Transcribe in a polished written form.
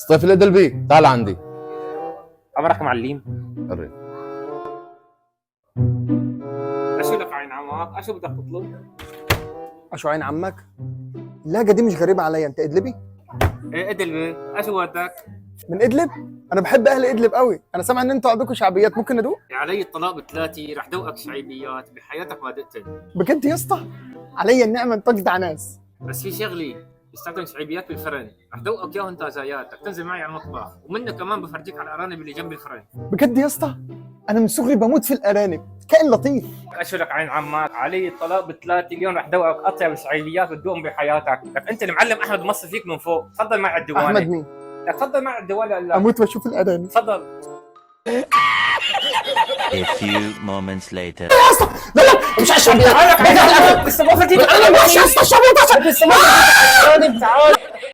سطيف الادلبي تعال عندي. امرك معلم. قرب. اشو لك عين عمك؟ اشو بدك تطلب؟ اشو عين عمك؟ اللاجة دي مش غريبة عليا، انت ادلبي؟ ايه ادلبي؟ اشو ودك؟ من ادلب؟ انا بحب اهل ادلب قوي، انا سامع ان انتوا عندكم شعبيات، ممكن ادوق؟ يا علي الطلاق بثلاثه رح دوقك شعيبيات بحياتك ما دقتها. بجد يا اسطى؟ عليا النعمة، انت اجدع ناس. بس في شغلي بستخدم شعيبيات بالفرن، رح دوقك اياهم تازايات، بدك تنزل معي على المطبخ ومنه كمان بفرجيك على الارانب اللي جنب الفرن. بجد يا اسطى؟ انا من صغري بموت في الارانب، كائن لطيف. اشو لك عين عمك؟ علي الطلاق بثلاثه اليوم رح دوقك اطيب شعيبيات بتدوقهم بحياتك، لك انت المعلم احمد بمص فيك من فوق، تفضل معي على الديوانه. احمد مين؟ لك تفضل معي على الديوانه. لا اموت واشوف الارانب. تفضل. A few moments later. لا لا مش على الشعبيات. لسه ما فتيت. انا مش على الشعبيات. لسه ما فتيت. تعال